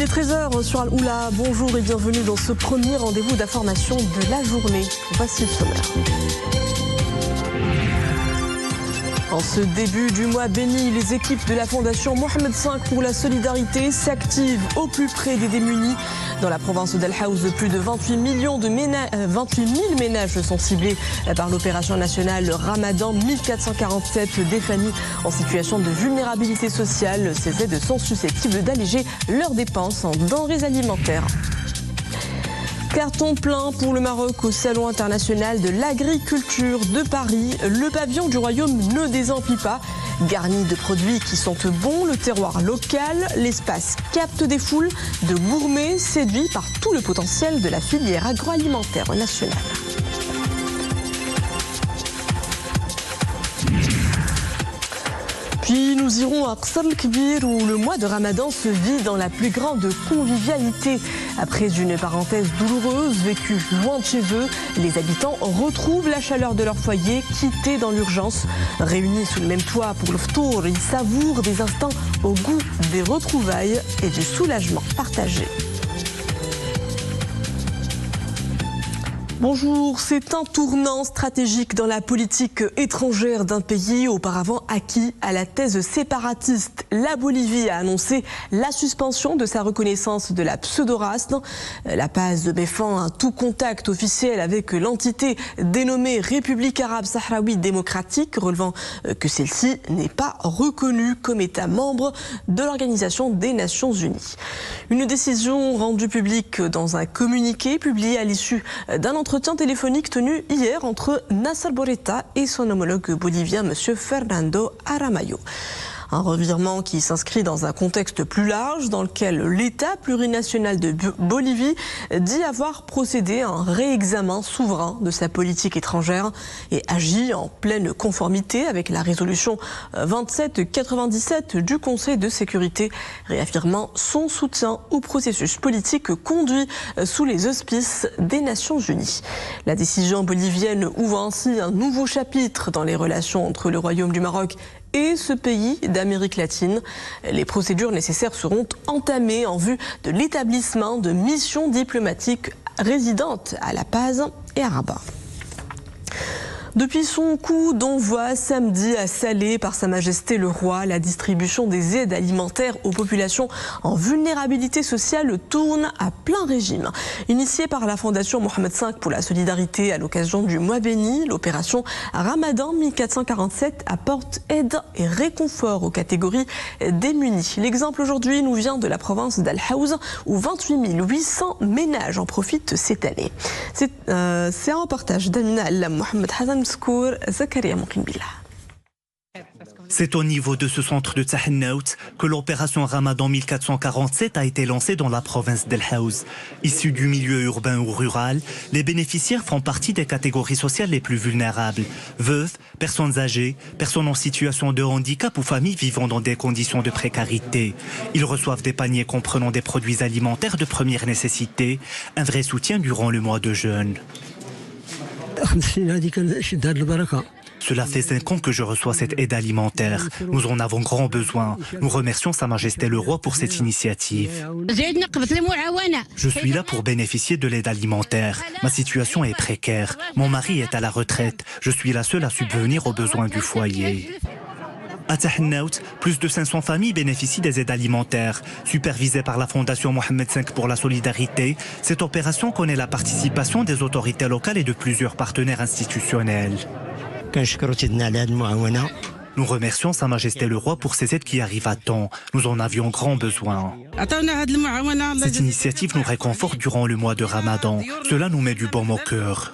Il est 13h sur Al-Oula. Bonjour et bienvenue dans ce premier rendez-vous d'information de la journée. Voici le sommaire. En ce début du mois béni, les équipes de la Fondation Mohamed V pour la solidarité s'activent au plus près des démunis. Dans la province d'Al Haouz, plus de 28 000 ménages sont ciblés par l'opération nationale Ramadan 1447 des familles en situation de vulnérabilité sociale. Ces aides sont susceptibles d'alléger leurs dépenses en denrées alimentaires. Carton plein pour le Maroc au Salon international de l'agriculture de Paris. Le pavillon du royaume ne désemplit pas. Garni de produits qui sentent bon, le terroir local, l'espace capte des foules de gourmets séduits par tout le potentiel de la filière agroalimentaire nationale. Puis nous irons à Qasr el-Kbir où le mois de Ramadan se vit dans la plus grande convivialité. Après une parenthèse douloureuse vécue loin de chez eux, les habitants retrouvent la chaleur de leur foyer quitté dans l'urgence. Réunis sous le même toit pour le ftour, ils savourent des instants au goût des retrouvailles et du soulagement partagé. Bonjour, c'est un tournant stratégique dans la politique étrangère d'un pays auparavant acquis à la thèse séparatiste. La Bolivie a annoncé la suspension de sa reconnaissance de la pseudo-race. La Paz défend un tout contact officiel avec l'entité dénommée République arabe sahraoui démocratique, relevant que celle-ci n'est pas reconnue comme État membre de l'Organisation des Nations Unies. Une décision rendue publique dans un communiqué publié à l'issue d'un entretien téléphonique tenu hier entre Nasser Bourita et son homologue bolivien, M. Fernando Aramayo. Un revirement qui s'inscrit dans un contexte plus large dans lequel l'État plurinational de Bolivie dit avoir procédé à un réexamen souverain de sa politique étrangère et agit en pleine conformité avec la résolution 2797 du Conseil de sécurité, réaffirmant son soutien au processus politique conduit sous les auspices des Nations Unies. La décision bolivienne ouvre ainsi un nouveau chapitre dans les relations entre le Royaume du Maroc et ce pays d'Amérique latine. Les procédures nécessaires seront entamées en vue de l'établissement de missions diplomatiques résidentes à La Paz et à Rabat. Depuis son coup d'envoi samedi à Salé par Sa Majesté le Roi, la distribution des aides alimentaires aux populations en vulnérabilité sociale tourne à plein régime. Initiée par la Fondation Mohamed V pour la solidarité à l'occasion du mois béni, l'opération Ramadan 1447 apporte aide et réconfort aux catégories démunies. L'exemple aujourd'hui nous vient de la province d'Al Haouz où 28 800 ménages en profitent cette année. C'est un reportage d'Amina Allam, Mohamed Hassan. C'est au niveau de ce centre de Tahennaout que l'opération Ramadan 1447 a été lancée dans la province d'Al Haouz. Issus du milieu urbain ou rural, les bénéficiaires font partie des catégories sociales les plus vulnérables. Veuves, personnes âgées, personnes en situation de handicap ou familles vivant dans des conditions de précarité. Ils reçoivent des paniers comprenant des produits alimentaires de première nécessité, un vrai soutien durant le mois de jeûne. Cela fait 5 ans que je reçois cette aide alimentaire. Nous en avons grand besoin. Nous remercions Sa Majesté le Roi pour cette initiative. Je suis là pour bénéficier de l'aide alimentaire. Ma situation est précaire. Mon mari est à la retraite. Je suis la seule à subvenir aux besoins du foyer. À Tahennaout, plus de 500 familles bénéficient des aides alimentaires. Supervisée par la Fondation Mohamed V pour la solidarité, cette opération connaît la participation des autorités locales et de plusieurs partenaires institutionnels. Nous remercions Sa Majesté le Roi pour ces aides qui arrivent à temps. Nous en avions grand besoin. Cette initiative nous réconforte durant le mois de Ramadan. Cela nous met du baume au cœur.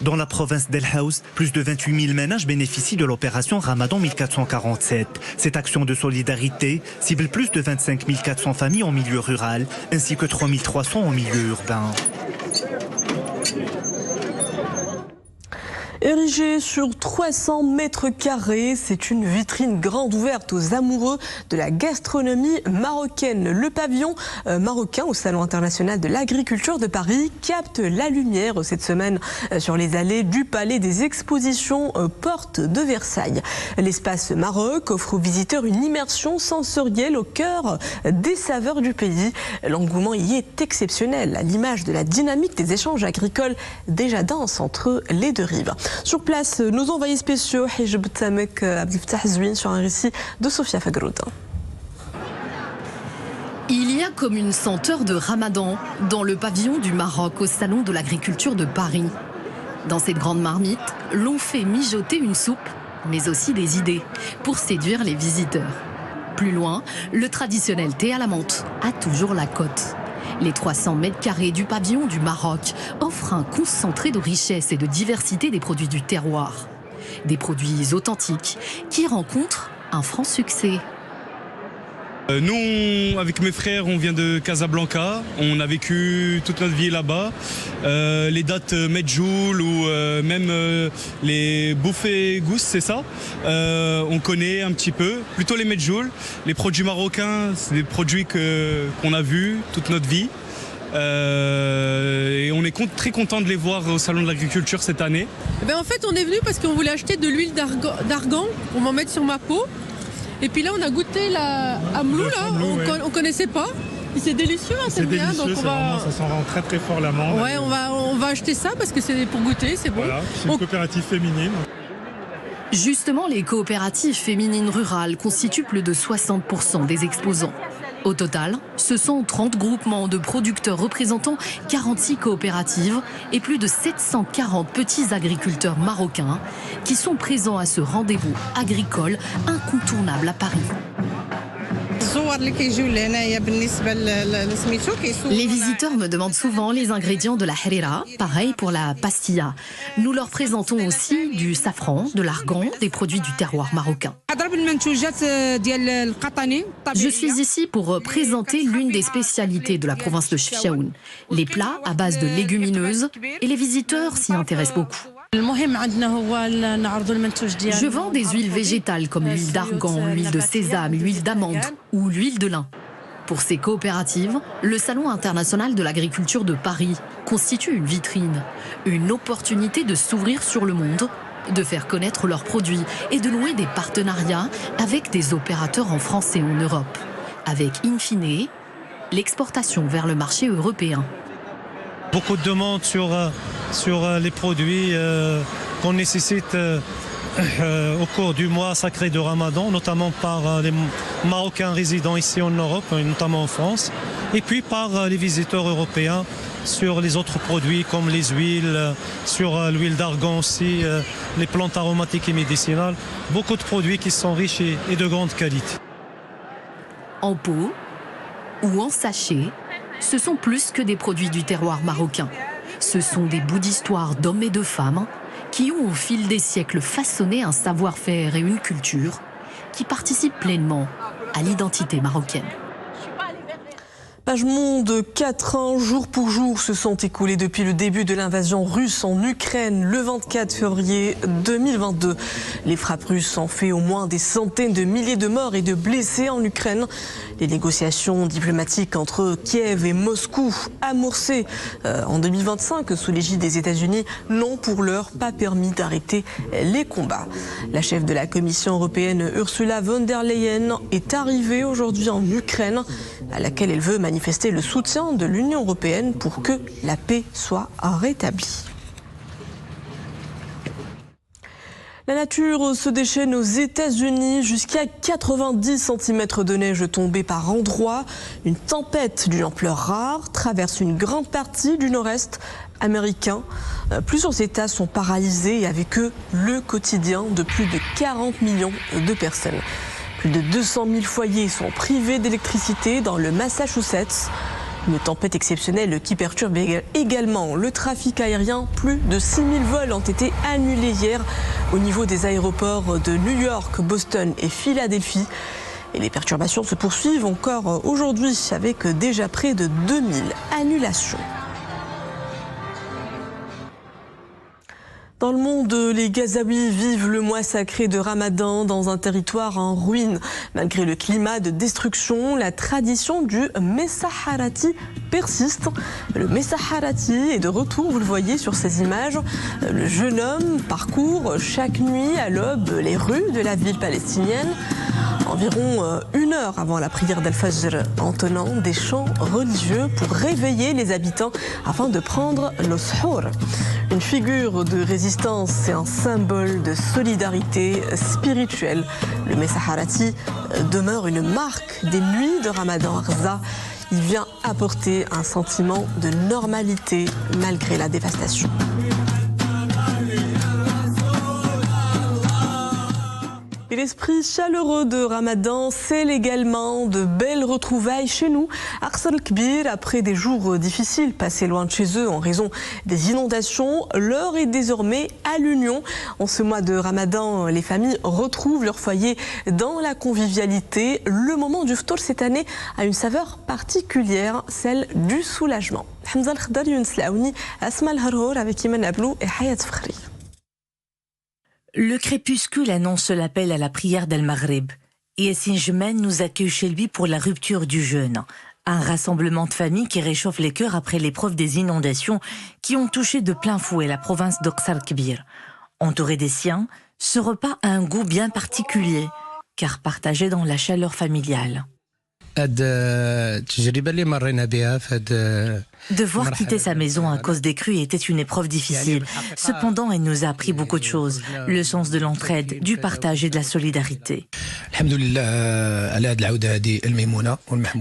Dans la province d'Al Haouz, plus de 28 000 ménages bénéficient de l'opération Ramadan 1447. Cette action de solidarité cible plus de 25 400 familles en milieu rural, ainsi que 3 300 en milieu urbain. Érigée sur 300 mètres carrés, c'est une vitrine grande ouverte aux amoureux de la gastronomie marocaine. Le pavillon marocain au Salon international de l'agriculture de Paris capte la lumière cette semaine sur les allées du Palais des Expositions Porte de Versailles. L'espace Maroc offre aux visiteurs une immersion sensorielle au cœur des saveurs du pays. L'engouement y est exceptionnel, à l'image de la dynamique des échanges agricoles déjà denses entre les deux rives. Sur place, nos envoyés spéciaux, Hijb Tamek, Abdel Fattah Zouine, sur un récit de Sofia Fagroud. Il y a comme une senteur de Ramadan dans le pavillon du Maroc au Salon de l'agriculture de Paris. Dans cette grande marmite, l'on fait mijoter une soupe, mais aussi des idées pour séduire les visiteurs. Plus loin, le traditionnel thé à la menthe a toujours la cote. Les 300 mètres carrés du pavillon du Maroc offrent un concentré de richesse et de diversité des produits du terroir. Des produits authentiques qui rencontrent un franc succès. Nous, avec mes frères, on vient de Casablanca. On a vécu toute notre vie là-bas. Les dates Medjool ou même les bouffées gousses, c'est ça. On connaît un petit peu, plutôt les Medjool. Les produits marocains, c'est des produits qu'on a vus toute notre vie. Et on est très content de les voir au Salon de l'agriculture cette année. En fait, on est venu parce qu'on voulait acheter de l'huile d'argan pour m'en mettre sur ma peau. Et puis là, on a goûté la amlou, on connaissait pas. C'est délicieux, hein, c'est bien. Donc ça sent vraiment très très fort l'amande. Ouais, on va acheter ça parce que c'est pour goûter, c'est bon. Voilà, c'est une coopérative féminine. Justement, les coopératives féminines rurales constituent plus de 60% des exposants. Au total, ce sont 30 groupements de producteurs représentant 46 coopératives et plus de 740 petits agriculteurs marocains qui sont présents à ce rendez-vous agricole incontournable à Paris. Les visiteurs me demandent souvent les ingrédients de la harira, pareil pour la pastilla. Nous leur présentons aussi du safran, de l'argan, des produits du terroir marocain. Je suis ici pour présenter l'une des spécialités de la province de Chefchaouen, les plats à base de légumineuses, et les visiteurs s'y intéressent beaucoup. Je vends des huiles végétales comme l'huile d'argan, l'huile de sésame, l'huile d'amande ou l'huile de lin. Pour ces coopératives, le Salon international de l'agriculture de Paris constitue une vitrine, une opportunité de s'ouvrir sur le monde, de faire connaître leurs produits et de nouer des partenariats avec des opérateurs en France et en Europe, avec, in fine, l'exportation vers le marché européen. Beaucoup de demandes sur les produits qu'on nécessite au cours du mois sacré de Ramadan, notamment par les Marocains résidant ici en Europe, notamment en France, et puis par les visiteurs européens sur les autres produits comme les huiles, sur l'huile d'argan aussi, les plantes aromatiques et médicinales. Beaucoup de produits qui sont riches et de grande qualité. En pot ou en sachet, ce sont plus que des produits du terroir marocain. Ce sont des bouts d'histoire d'hommes et de femmes qui ont au fil des siècles façonné un savoir-faire et une culture qui participent pleinement à l'identité marocaine. Page Monde, 4 ans, jour pour jour, se sont écoulés depuis le début de l'invasion russe en Ukraine, le 24 février 2022. Les frappes russes ont fait au moins des centaines de milliers de morts et de blessés en Ukraine. Les négociations diplomatiques entre Kiev et Moscou, amorcées en 2025 sous l'égide des États-Unis, n'ont pour l'heure pas permis d'arrêter les combats. La chef de la Commission européenne, Ursula von der Leyen, est arrivée aujourd'hui en Ukraine, à laquelle elle veut manifester le soutien de l'Union européenne pour que la paix soit rétablie. La nature se déchaîne aux États-Unis, jusqu'à 90 cm de neige tombée par endroits. Une tempête d'une ampleur rare traverse une grande partie du nord-est américain. Plusieurs États sont paralysés et avec eux le quotidien de plus de 40 millions de personnes. Plus de 200 000 foyers sont privés d'électricité dans le Massachusetts. Une tempête exceptionnelle qui perturbe également le trafic aérien. Plus de 6 000 vols ont été annulés hier au niveau des aéroports de New York, Boston et Philadelphie. Et les perturbations se poursuivent encore aujourd'hui avec déjà près de 2000 annulations. Dans le monde, les Gazaouis vivent le mois sacré de Ramadan dans un territoire en ruine. Malgré le climat de destruction, la tradition du Messaharati persiste. Le Messaharati est de retour, vous le voyez sur ces images. Le jeune homme parcourt chaque nuit à l'aube les rues de la ville palestinienne. Environ 1 heure avant la prière d'Al-Fajr, en tenant des chants religieux pour réveiller les habitants afin de prendre le suhour. Une figure de résistance et un symbole de solidarité spirituelle. Le Messaharati demeure une marque des nuits de Ramadan à Gaza. Il vient apporter un sentiment de normalité malgré la dévastation. Et l'esprit chaleureux de Ramadan, c'est également de belles retrouvailles chez nous. Arsal Kbir, après des jours difficiles passés loin de chez eux en raison des inondations, l'heure est désormais à l'union. En ce mois de Ramadan, les familles retrouvent leur foyer dans la convivialité. Le moment du ftour cette année a une saveur particulière, celle du soulagement. Hamza Al-Khdar, Younes Laouni, Asma Al-Harhour avec Iman Ablou et Hayat Fakhri. Le crépuscule annonce l'appel à la prière d'Al-Maghrib. Yassine Jmen nous accueille chez lui pour la rupture du jeûne. Un rassemblement de familles qui réchauffe les cœurs après l'épreuve des inondations qui ont touché de plein fouet la province d'Arsal Kbir. Entouré des siens, ce repas a un goût bien particulier, car partagé dans la chaleur familiale. Devoir quitter sa maison à cause des crues était une épreuve difficile. Cependant, elle nous a appris beaucoup de choses. Le sens de l'entraide, du partage et de la solidarité.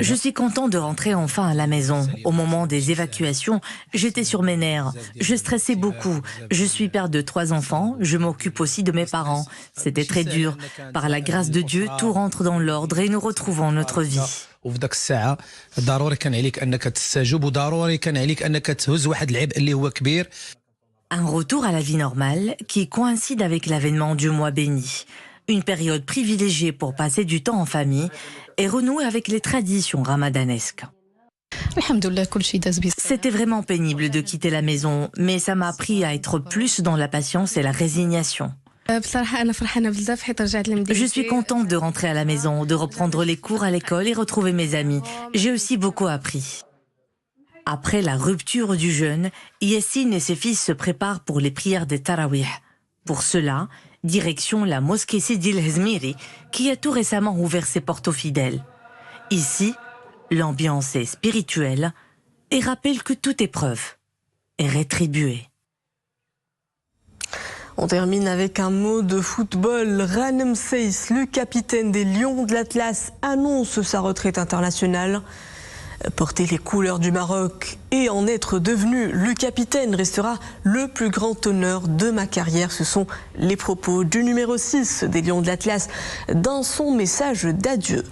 Je suis content de rentrer enfin à la maison. Au moment des évacuations, j'étais sur mes nerfs. Je stressais beaucoup. Je suis père de 3 enfants. Je m'occupe aussi de mes parents. C'était très dur. Par la grâce de Dieu, tout rentre dans l'ordre et nous retrouvons notre vie. وفي ذاك الساعة ضروري كان عليك أنك تستجوب وضروري كان عليك أنك تهز واحد العبء اللي هو كبير. Un retour à la vie normale qui coïncide avec l'avènement du mois béni. Une période privilégiée pour passer du temps en famille et renouer avec les traditions ramadanesques. C'était vraiment pénible de quitter la maison, mais ça m'a appris à être plus dans la patience et la résignation. Je suis contente de rentrer à la maison, de reprendre les cours à l'école et retrouver mes amis. J'ai aussi beaucoup appris. Après la rupture du jeûne, Yassine et ses fils se préparent pour les prières des Tarawih. Pour cela, direction la mosquée Sidi El-Hezmiri, qui a tout récemment ouvert ses portes aux fidèles. Ici, l'ambiance est spirituelle et rappelle que toute épreuve est rétribuée. On termine avec un mot de football. Ghanem Seif, le capitaine des Lions de l'Atlas, annonce sa retraite internationale. Porter les couleurs du Maroc et en être devenu le capitaine restera le plus grand honneur de ma carrière. Ce sont les propos du numéro 6 des Lions de l'Atlas dans son message d'adieu.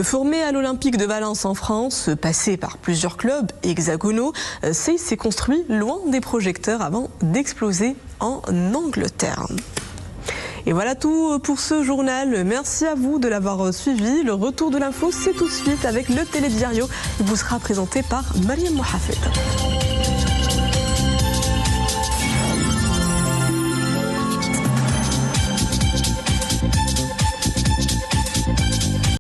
Formé à l'Olympique de Valence en France, passé par plusieurs clubs hexagonaux, Seif s'est construit loin des projecteurs avant d'exploser en Angleterre. Et voilà tout pour ce journal. Merci à vous de l'avoir suivi. Le retour de l'info, c'est tout de suite avec le télédiario qui vous sera présenté par Mariam Mohafed.